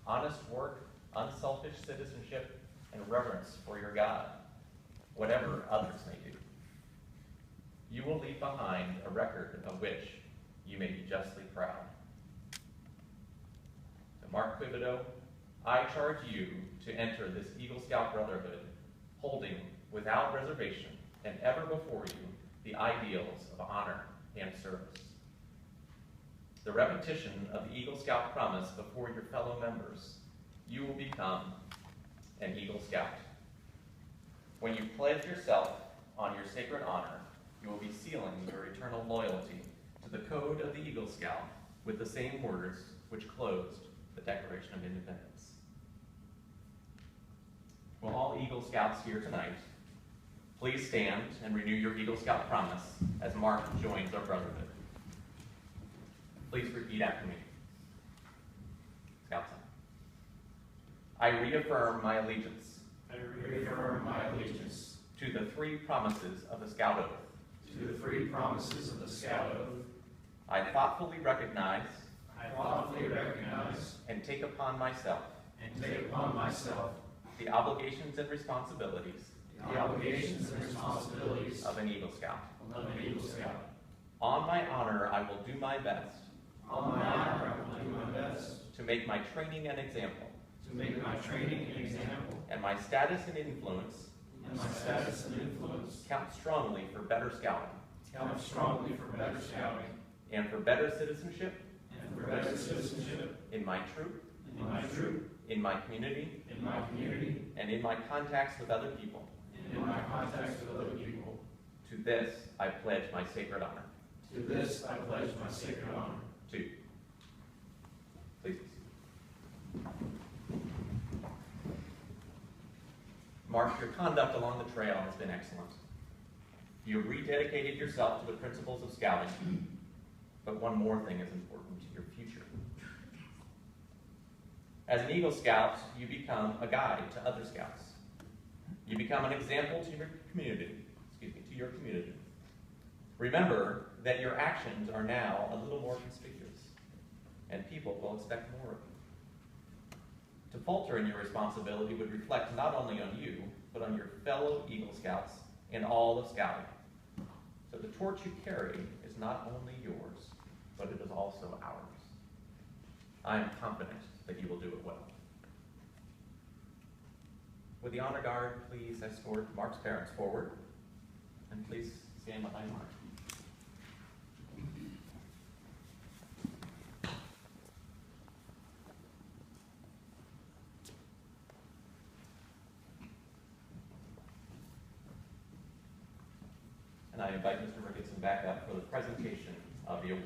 honest work, unselfish citizenship, and reverence for your God, whatever others may do. You will leave behind a record of which you may be justly proud. To Mark Quibido, I charge you to enter this Eagle Scout Brotherhood, holding without reservation and ever before you the ideals of honor and service. The repetition of the Eagle Scout promise before your fellow members, you will become an Eagle Scout. When you pledge yourself on your sacred honor, you will be sealing your eternal loyalty to the code of the Eagle Scout with the same words which closed the Declaration of Independence. Will all Eagle Scouts here tonight please stand and renew your Eagle Scout promise as Mark joins our brotherhood. Please repeat after me. Scout sign. I reaffirm my allegiance. I reaffirm my allegiance to the three promises of the Scout Oath. to the three promises of the Scout Oath. I thoughtfully recognize and take upon myself the obligations and responsibilities of an Eagle Scout. On my honor, I will do my best to make my training an example and my status and influence count strongly for better scouting and for better citizenship in my troop, in my community, and in my contacts with other people. To this, I pledge my sacred honor. Two. Please. Mark, your conduct along the trail has been excellent. You have rededicated yourself to the principles of scouting, but one more thing is important to your future. As an Eagle Scout, you become a guide to other scouts. You become an example to your community. Remember that your actions are now a little more conspicuous, and people will expect more of you. To falter in your responsibility would reflect not only on you, but on your fellow Eagle Scouts and all of Scouting. So the torch you carry is not only yours, but it is also ours. I am confident that you will do it well. Would the honor guard please escort Mark's parents forward, and please stand behind Mark. And I invite Mr. Ricketson back up for the presentation of the award.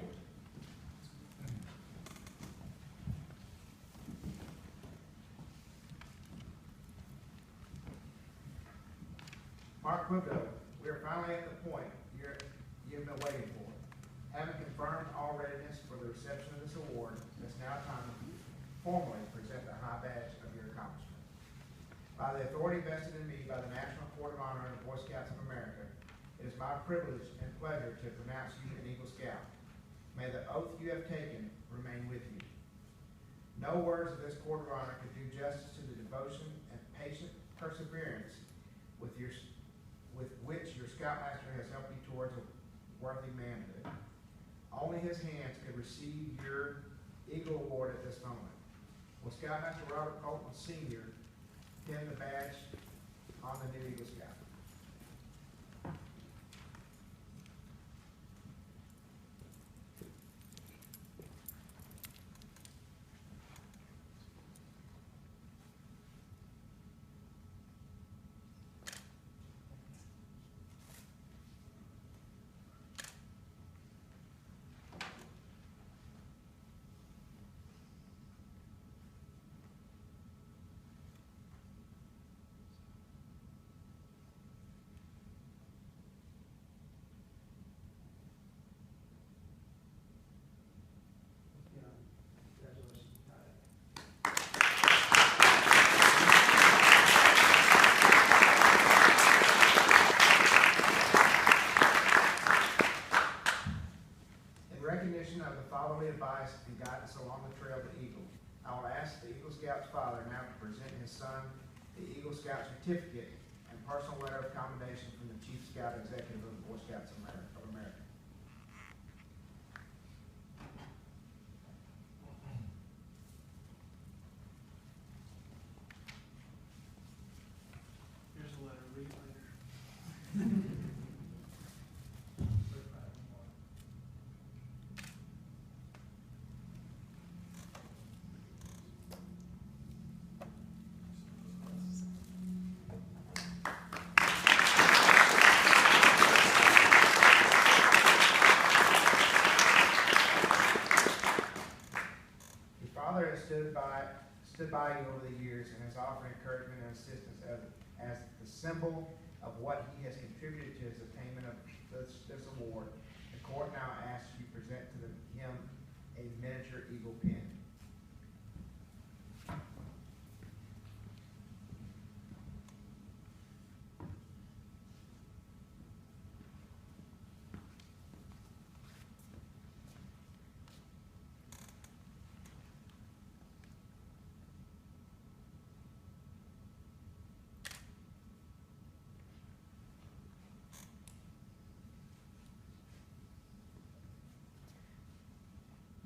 Mark Quibido, we are finally at the point you've been waiting for. Having confirmed all readiness for the reception of this award, it's now time to formally present the high badge of your accomplishment. By the authority vested in me by the National Court of Honor and the Boy Scouts of America, it is my privilege and pleasure to pronounce you an Eagle Scout. May the oath you have taken remain with you. No words of this Court of Honor could do justice to the devotion and patient perseverance with which your Scoutmaster has helped you towards a worthy manhood. Only his hands could receive your Eagle Award at this moment. Will Scoutmaster Robert Colton Sr. pin the badge on the new Eagle Scout? Scout's father now to present his son the Eagle Scout certificate and personal letter of commendation from the Chief Scout Executive of the Boy Scouts of America. Here's a letter, read it later. Your father has stood by you over the years and has offered encouragement and assistance as the symbol of what he has contributed to his attainment of this award. The court now asks you to present to him a miniature eagle pen.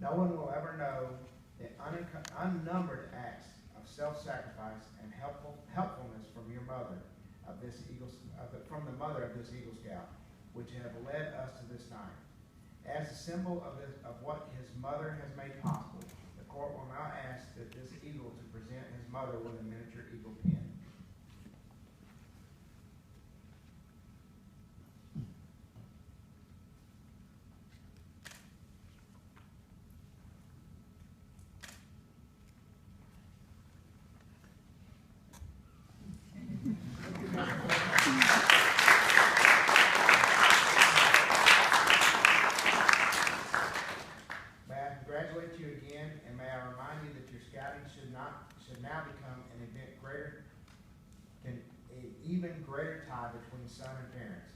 No one will ever know the unnumbered acts of self-sacrifice and helpfulness from your mother of this from the mother of this Eagle Scout, which have led us to this night. As a symbol of what his mother has made possible, the court will now ask that this eagle to present his mother with a miniature eagle pen. May I congratulate you again, and may I remind you that your scouting should now become an even greater tie between son and parents,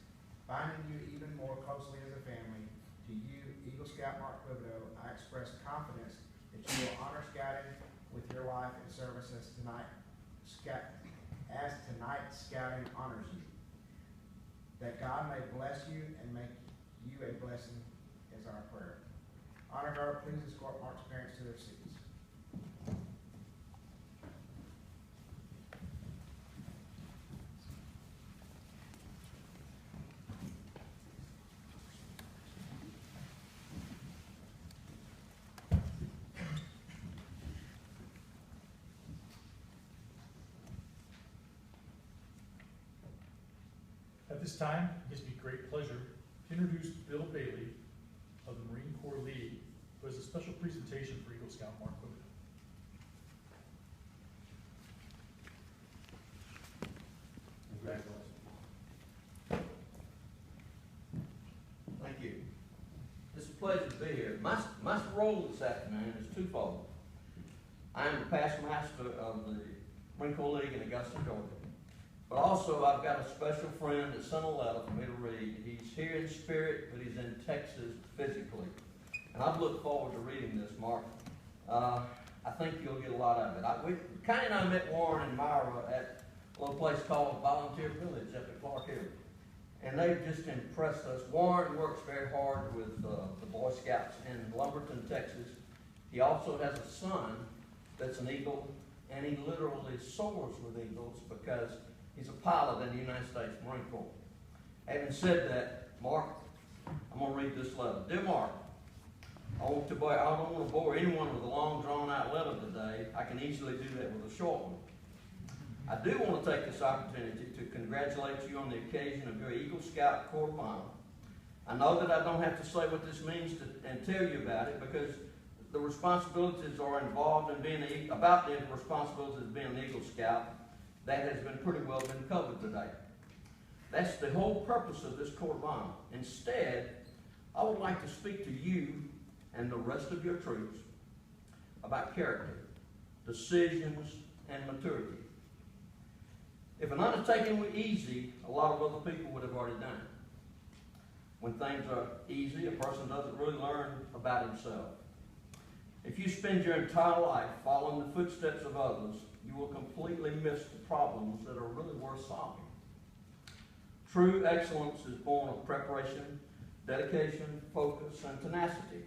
binding you even more closely as a family. To you, Eagle Scout Mark Thibodeau, I express confidence that you will honor scouting with your life and service as tonight's scouting honors you. That God may bless you and make you a blessing is our prayer. Honor guard, please escort Mark's parents to their seats. At this time, it gives me great pleasure to introduce Bill Bailey of the Marine Corps League, who has a special presentation for Eagle Scout Mark Thibodeau. Congratulations. Thank you. It's a pleasure to be here. My role this afternoon is twofold. I am the past master of the Marine Corps League in Augusta, Georgia. But also, I've got a special friend that sent a letter for me to read. He's here in spirit, but he's in Texas physically. And I've looked forward to reading this, Mark. I think you'll get a lot of it. Connie and I met Warren and Myra at a little place called Volunteer Village up at Clark Hill. And they've just impressed us. Warren works very hard with the Boy Scouts in Lumberton, Texas. He also has a son that's an Eagle, and he literally soars with eagles because he's a pilot in the United States Marine Corps. Having said that, Mark, I'm going to read this letter. Dear Mark, I don't want to bore anyone with a long, drawn-out letter today. I can easily do that with a short one. I do want to take this opportunity to congratulate you on the occasion of your Eagle Scout Corps honor. I know that I don't have to say what this means and tell you about it, because the responsibilities are involved in being about the responsibilities of being an Eagle Scout. That has been pretty well been covered today. That's the whole purpose of this court of honor. Instead, I would like to speak to you and the rest of your troops about character, decisions, and maturity. If an undertaking were easy, a lot of other people would have already done it. When things are easy, a person doesn't really learn about himself. If you spend your entire life following the footsteps of others, you will completely miss the problems that are really worth solving. True excellence is born of preparation, dedication, focus, and tenacity.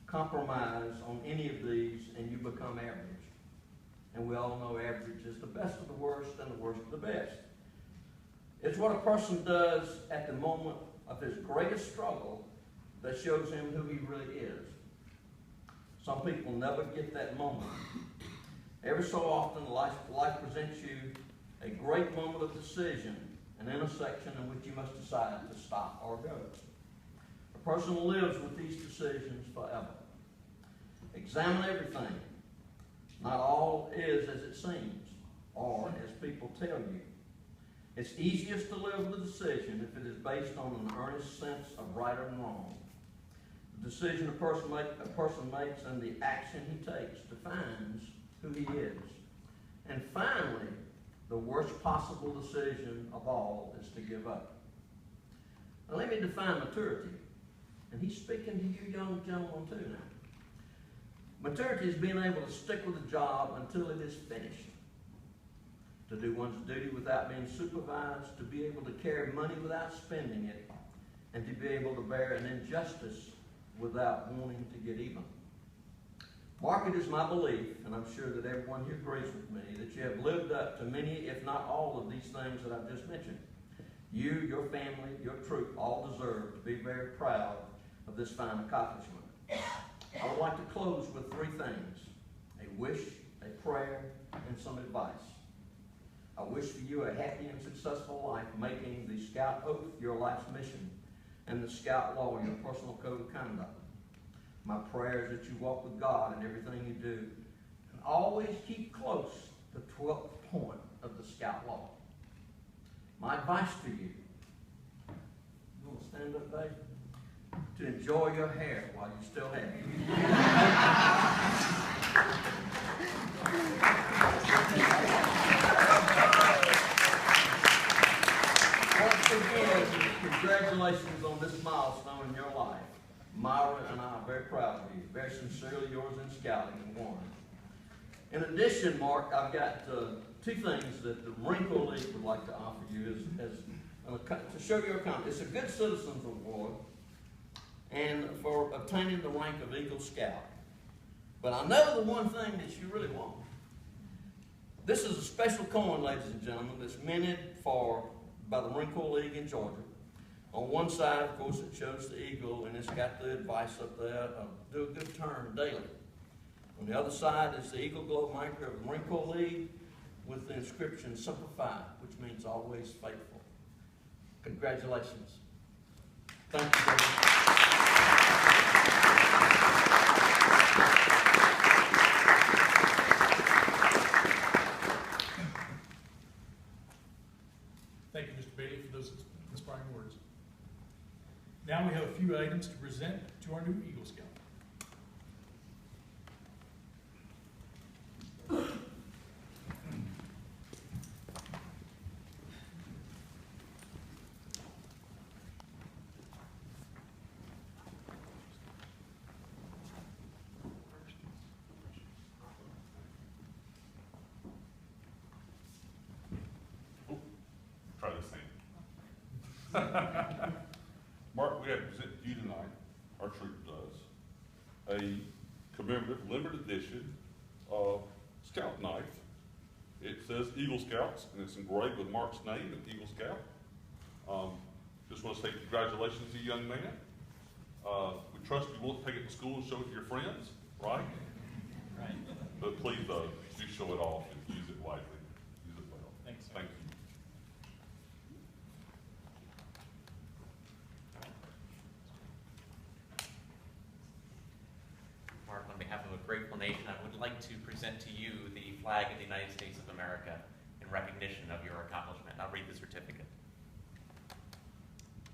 Compromise on any of these and you become average. And we all know average is the best of the worst and the worst of the best. It's what a person does at the moment of his greatest struggle that shows him who he really is. Some people never get that moment. Every so often, life presents you a great moment of decision, an intersection in which you must decide to stop or go. A person lives with these decisions forever. Examine everything. Not all is as it seems, or as people tell you. It's easiest to live with a decision if it is based on an earnest sense of right and wrong. The decision a person makes and the action he takes defines who he is. And finally, the worst possible decision of all is to give up. Now let me define maturity. And he's speaking to you young gentlemen too now. Maturity is being able to stick with a job until it is finished. To do one's duty without being supervised, to be able to carry money without spending it, and to be able to bear an injustice without wanting to get even. Mark, it is my belief, and I'm sure that everyone here agrees with me, that you have lived up to many, if not all, of these things that I've just mentioned. You, your family, your troop all deserve to be very proud of this fine accomplishment. I would like to close with three things: a wish, a prayer, and some advice. I wish for you a happy and successful life, making the Scout Oath your life's mission and the Scout Law your personal code of conduct. My prayer is that you walk with God in everything you do and always keep close to the 12th point of the Scout Law. My advice to you, you want to stand up, Dave? To enjoy your hair while you still have it. Once again, congratulations on this milestone in your life. Myra and I are very proud of you. Very sincerely yours in scouting, and Warren. In addition, Mark, I've got two things that the Marine Corps League would like to offer you to show your account. It's a Good Citizens Award and for obtaining the rank of Eagle Scout. But I know the one thing that you really want. This is a special coin, ladies and gentlemen, that's minted by the Marine Corps League in Georgia. On one side, of course, it shows the eagle, and it's got the advice up there of do a good turn daily. On the other side is the Eagle Globe marker of the Marine Corps League with the inscription Simplify, which means always faithful. Congratulations. Thank you very much. Thank you, Mr. Bailey, for those inspiring words. Now we have a few items to present to our new Eagle Scout. Try the same. Mark, we have to present to you tonight, our troop does, a commemorative limited edition of Scout Knife. It says Eagle Scouts, and it's engraved with Mark's name of Eagle Scout. Just want to say congratulations to you, young man. We trust you won't take it to school and show it to your friends, right? Right. But please, do show it off and use it wisely. Use it well. Thanks, sir. Thank you. Mark, on behalf of a grateful nation, I would like to present to you the flag of the United States of America in recognition of your accomplishment. I'll read the certificate.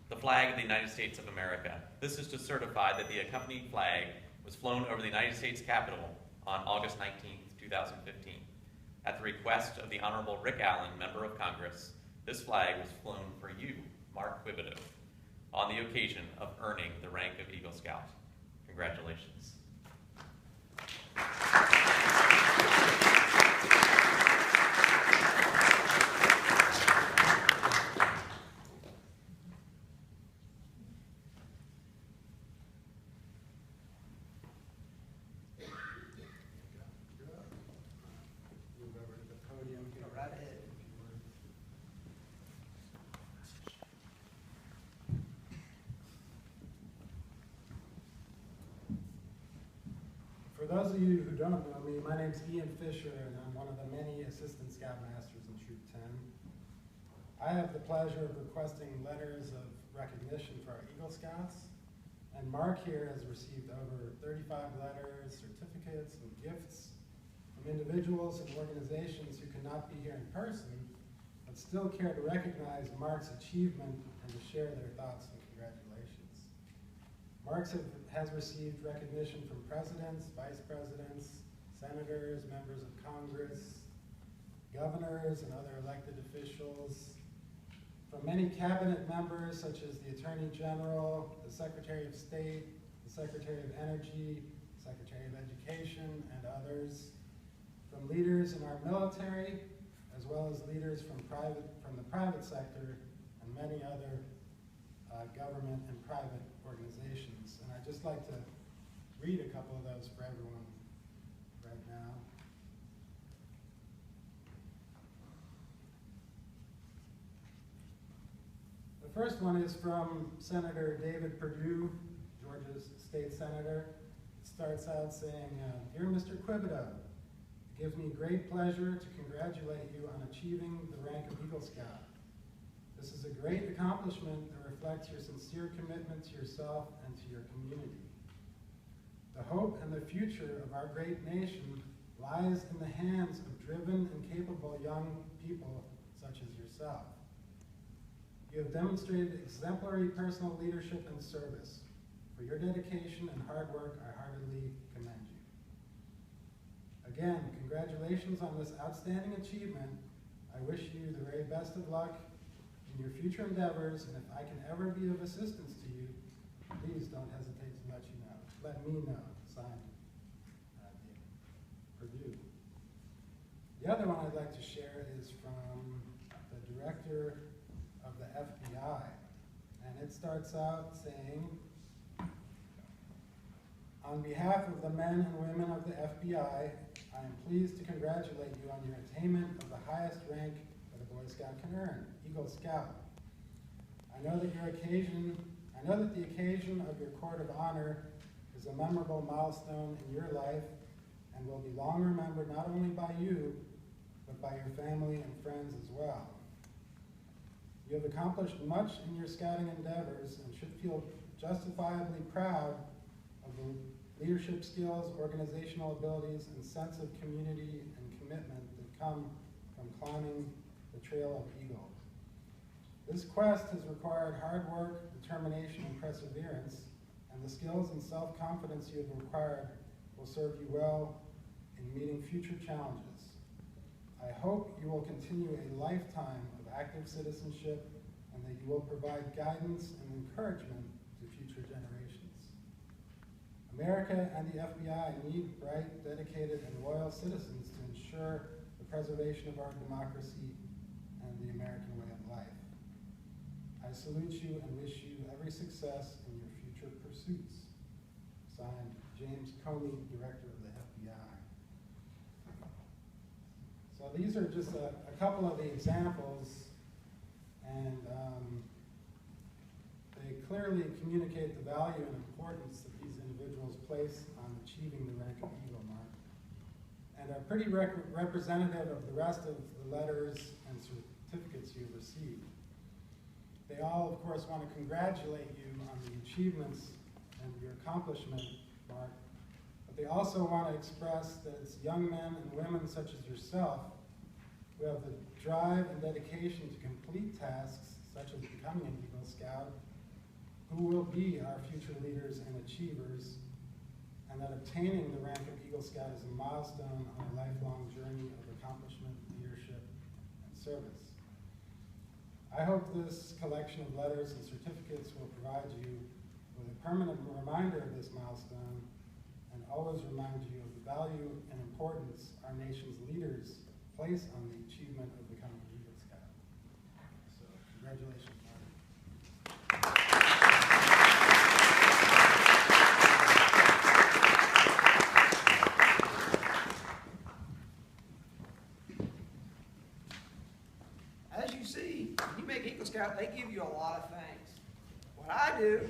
The flag of the United States of America. This is to certify that the accompanying flag was flown over the United States Capitol on August 19, 2015. At the request of the Honorable Rick Allen, Member of Congress, this flag was flown for you, Mark Quibido, on the occasion of earning the rank of Eagle Scout. Congratulations. Move over to the podium. Go right ahead. For those of you who don't know me, my name's Ian Fisher, and I'm one of the many Assistant Scoutmasters in Troop 10. I have the pleasure of requesting letters of recognition for our Eagle Scouts, and Mark here has received over 35 letters, certificates, and gifts from individuals and organizations who cannot be here in person, but still care to recognize Mark's achievement and to share their thoughts and congratulations. Mark has received recognition from presidents, vice presidents, senators, members of Congress, governors, and other elected officials, from many cabinet members such as the Attorney General, the Secretary of State, the Secretary of Energy, Secretary of Education, and others, from leaders in our military, as well as leaders from the private sector and many other government and private organizations. And I'd just like to read a couple of those for everyone right now. The first one is from Senator David Perdue, Georgia's state senator. It starts out saying, "Dear Mr. Quibido, it gives me great pleasure to congratulate you on achieving the rank of Eagle Scout. This is a great accomplishment that reflects your sincere commitment to yourself and to your community. The hope and the future of our great nation lies in the hands of driven and capable young people such as yourself. You have demonstrated exemplary personal leadership and service. For your dedication and hard work, I heartily commend you. Again, congratulations on this outstanding achievement. I wish you the very best of luck in your future endeavors, and if I can ever be of assistance to you, please don't hesitate to let me know. Signed, David Perdue." The other one I'd like to share is from the director of the FBI, and it starts out saying, "On behalf of the men and women of the FBI, I am pleased to congratulate you on your attainment of the highest rank that a Boy Scout can earn, Eagle Scout. I know that the occasion of your Court of Honor is a memorable milestone in your life and will be long remembered not only by you, but by your family and friends as well. You have accomplished much in your scouting endeavors and should feel justifiably proud of the leadership skills, organizational abilities, and sense of community and commitment that come from climbing the Trail of Eagle. This quest has required hard work, determination, and perseverance, and the skills and self-confidence you have acquired will serve you well in meeting future challenges. I hope you will continue a lifetime of active citizenship and that you will provide guidance and encouragement to future generations. America and the FBI need bright, dedicated, and loyal citizens to ensure the preservation of our democracy and the American way of life. I salute you and wish you every success in your future pursuits." Signed, James Comey, Director of the FBI. So these are just a couple of the examples, and they clearly communicate the value and importance that these individuals place on achieving the rank of Eagle Mark, and are pretty representative of the rest of the letters and certificates you've received. They all, of course, want to congratulate you on the achievements and your accomplishment, Mark, but they also want to express that it's young men and women such as yourself who have the drive and dedication to complete tasks such as becoming an Eagle Scout, who will be our future leaders and achievers, and that obtaining the rank of Eagle Scout is a milestone on a lifelong journey of accomplishment, leadership, and service. I hope this collection of letters and certificates will provide you with a permanent reminder of this milestone and always remind you of the value and importance our nation's leaders place on the achievement of becoming an Eagle Scout. So, congratulations, Marty. As you see, when you make Eagle Scout, they give you a lot of things. What I do,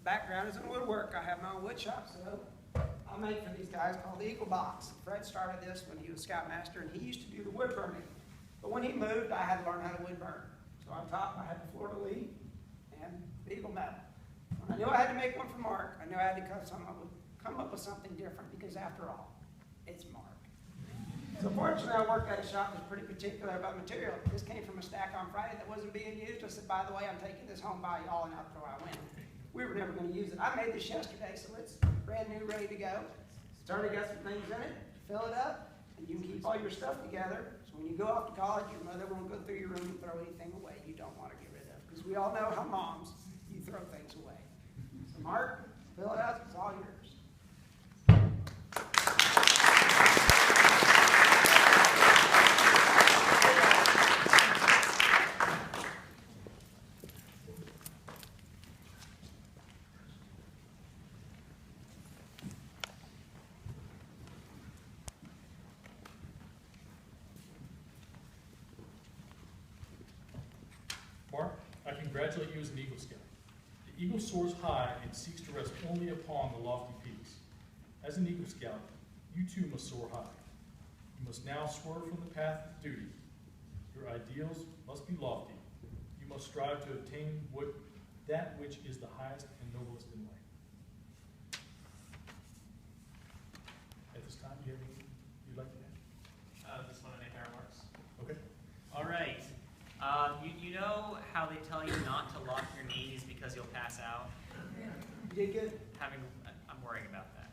background is in woodwork. I have my own wood shop, so I make for these guys called the Eagle Box. Fred started this when he was Scoutmaster, and he used to do the wood burning. But when he moved, I had to learn how to wood burn. So on top, I had the Florida Lee and the Eagle Metal. When I knew I had to make one for Mark, I knew I had to come up with something different, because after all, it's Mark. So fortunately, I worked at a shop that's pretty particular about material. This came from a stack on Friday that wasn't being used. I said, by the way, I'm taking this home by y'all, and out there I went. We were never going to use it. I made this yesterday, so it's brand new, ready to go. It's already got some things in it. Fill it up, and you can keep all your stuff together. So when you go off to college, your mother won't go through your room and throw anything away you don't want to get rid of. Because we all know how moms, you throw things away. So Mark, fill it up. It's all yours. Mark, I congratulate you as an Eagle Scout. The eagle soars high and seeks to rest only upon the lofty peaks. As an Eagle Scout, you too must soar high. You must now swerve from the path of duty. Your ideals must be lofty. You must strive to obtain that which is the highest and noblest in life. At this time, do you have anything you'd like to add? Just want to make our remarks. Okay. All right. You know how they tell you not to lock your knees because you'll pass out? You did good. I'm worrying about that.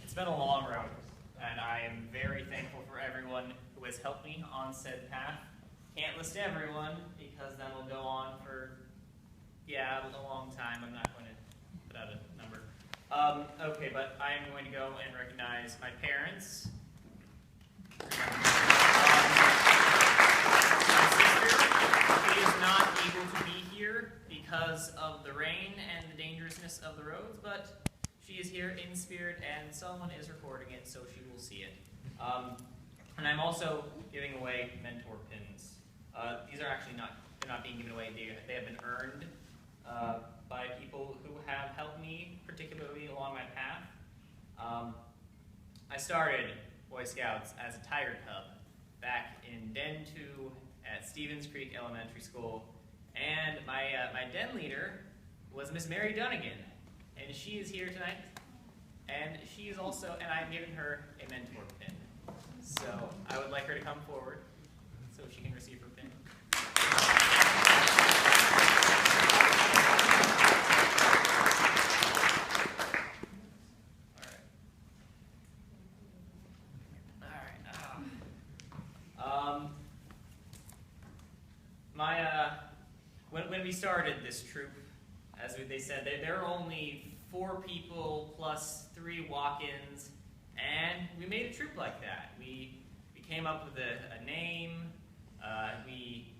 It's been a long road, and I am very thankful for everyone who has helped me on said path. Can't list everyone, because then we'll go on for, a long time. I'm not going to put out a number. Okay, but I am going to go and recognize my parents. My sister, she is not able to be here because of the rain and the dangerousness of the roads, but she is here in spirit, and someone is recording it, so she will see it. And I'm also giving away mentor pins. These are actually they're not being given away. They have been earned by people who have helped me, particularly along my path. I started Boy Scouts as a tiger cub back in Den 2 at Stevens Creek Elementary School, and my den leader was Miss Mary Dunnigan, and she is here tonight, and she is also, and I'm giving her a mentor pin. So I would like her to come forward so she can receive her pin. When we started this troop, as they said, there are only 4 people plus 3 walk-ins, and we made a troop like that. We came up with a name, we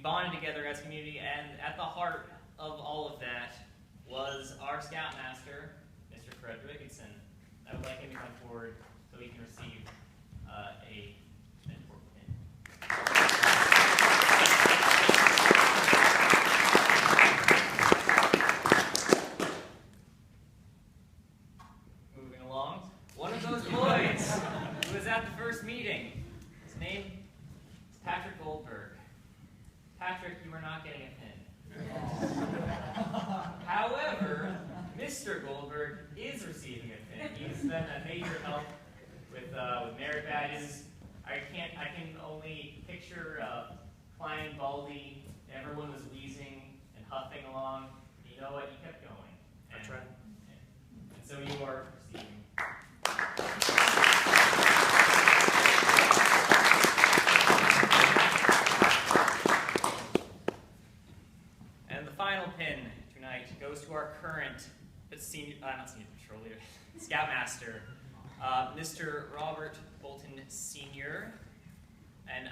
bonded together as a community, and at the heart of all of that was our Scoutmaster, Mr. Fred Ricketson. I would like him to come forward so he can receive a mentor pin. Moving along, one of those boys who was at the first meeting, his name is Patrick Goldberg. Patrick, you are not getting a pin. However, Mr. Goldberg is receiving a pin. He's been a major help with merit badges. I can only picture Klein, Baldy, everyone was wheezing and huffing along. You know what? You kept going. That's right. And so you are receiving. And the final pin tonight goes to our current not senior patrol leader, Scoutmaster, Mr. Robert Bolton Sr. And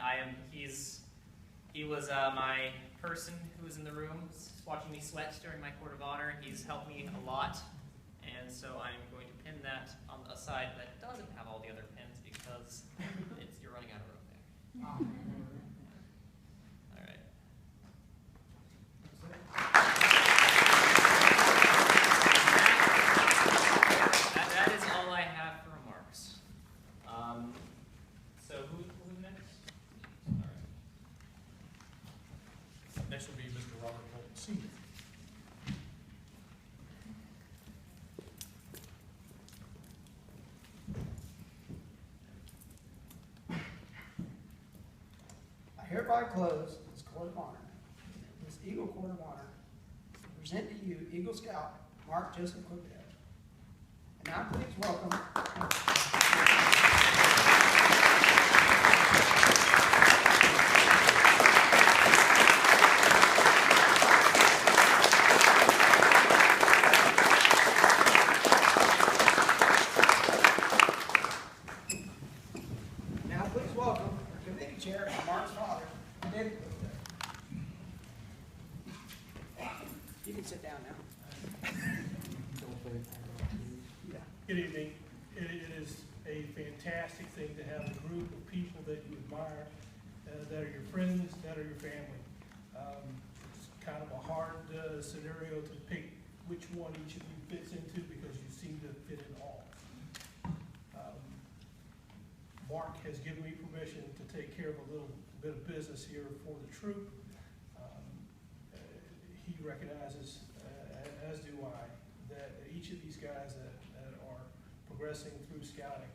he was my person who was in the room watching me sweat during my Court of Honor. He's helped me a lot, and so I'm going to pin that on a side that doesn't have all the other pins because you're running out of room there. All right. That is all I have for remarks. So who's next? All right. Next will be Mr. Robert Bolton Sr. I hereby close this Court of Honor, this Eagle Court of Honor, to present to you Eagle Scout Mark Joseph Cookdale. And now please welcome. Now please welcome our committee chair and Mark's father, David Cookdale. You can sit down now. Good evening. It is a fantastic thing to have a group of people that you admire, that are your friends, that are your family. It's kind of a hard scenario to pick which one each of you fits into because you seem to fit in all. Mark has given me permission to take care of a little bit of business here for the troop. He recognizes, as do I, that each of these guys that are progressing through scouting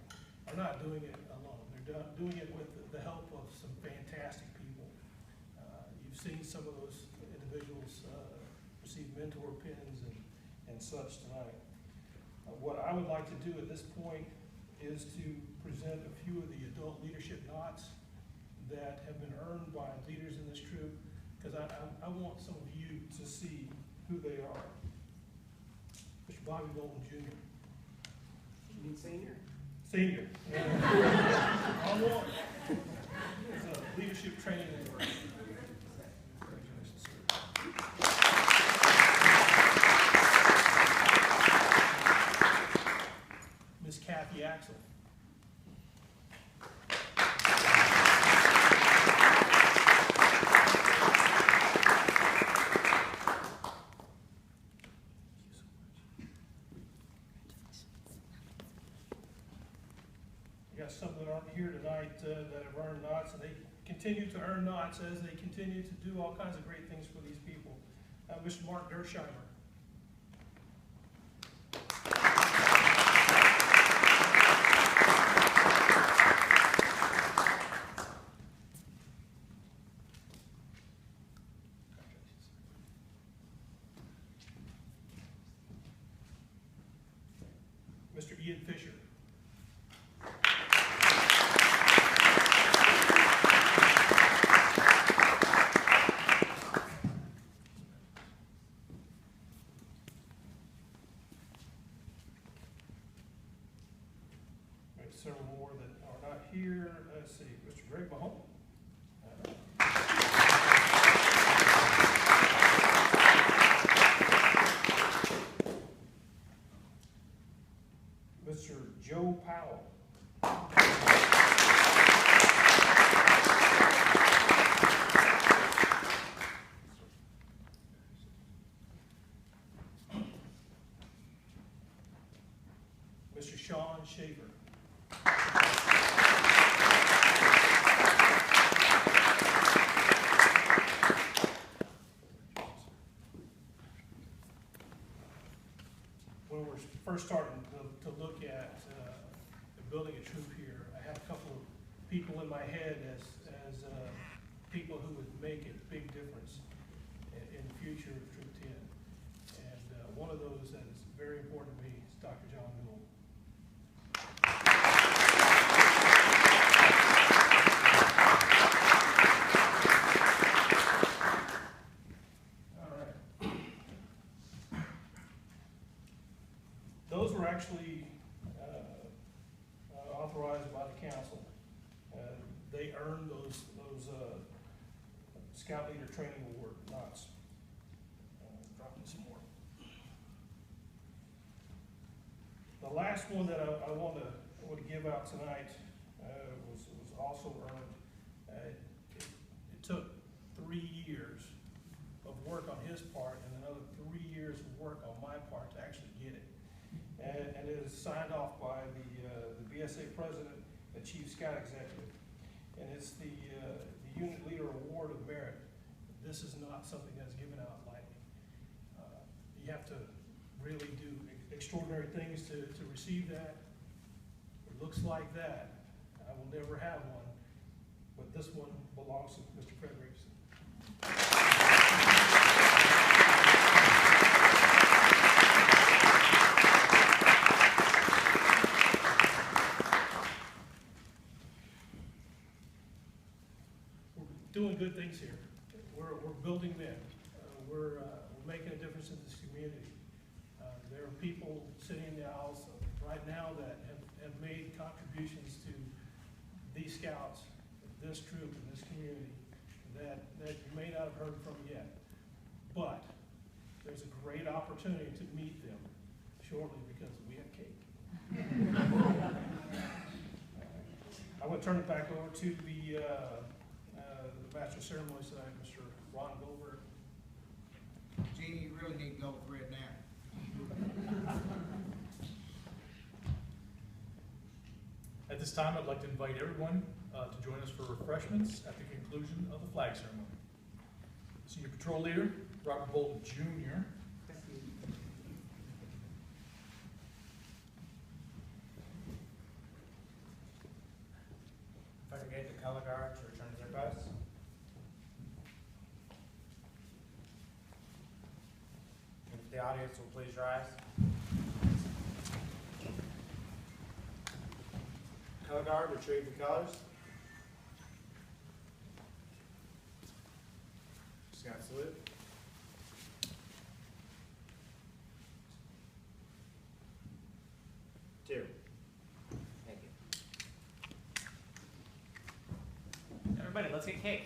are not doing it alone. They're doing it with the help of some fantastic people. You've seen some of those individuals receive mentor pins and such tonight. What I would like to do at this point is to present a few of the adult leadership knots that have been earned by leaders in this troop, because I want some of you to see who they are. Mr. Bobby Bolton Jr. You mean senior? Senior. I want it's a leadership training. Miss Kathy Axel. Some that aren't here tonight that have earned knots, and they continue to earn knots as they continue to do all kinds of great things for these people. Mr. Mark Dersheimer. Mr. Ian Fisher. Several more that are not here. Let's see, Mr. Greg Mahone. Mr. Joe Powell. Mr. Sean Schaefer. When we're first starting to look at building a troop here, I have a couple of people in my head as people who would make a big difference in the future of Troop 10. And one of those that is very important to me is Dr. John Newell. council. They earned those Scout Leader Training Award knots. Dropping some more. The last one that I want to give out tonight was also earned. It took 3 years of work on his part and another 3 years of work on my part to actually get it. And it is signed off by the BSA President and Chief Scout Executive. And it's the Unit Leader Award of Merit. This is not something that's given out lightly. You have to really do extraordinary things to receive that. It looks like that. I will never have one, but this one belongs to Mr. Fred Reeves. Doing good things here. We're building men. We're making a difference in this community. There are people sitting in the aisles right now that have made contributions to these scouts, this troop, and this community that you may not have heard from yet. But there's a great opportunity to meet them shortly because we have cake. I'm going to turn it back over to the Master of Ceremonies tonight, Mr. Ron Goldberg. Gene, you really need to go with red now. At this time, I'd like to invite everyone to join us for refreshments at the conclusion of the flag ceremony. Senior Patrol Leader, Robert Bolton Jr. If I could get the color guard to return to their posts. And if the audience will please rise. Color guard, retrieve the colors. Scout salute. Two. Thank you. Everybody, let's get cake.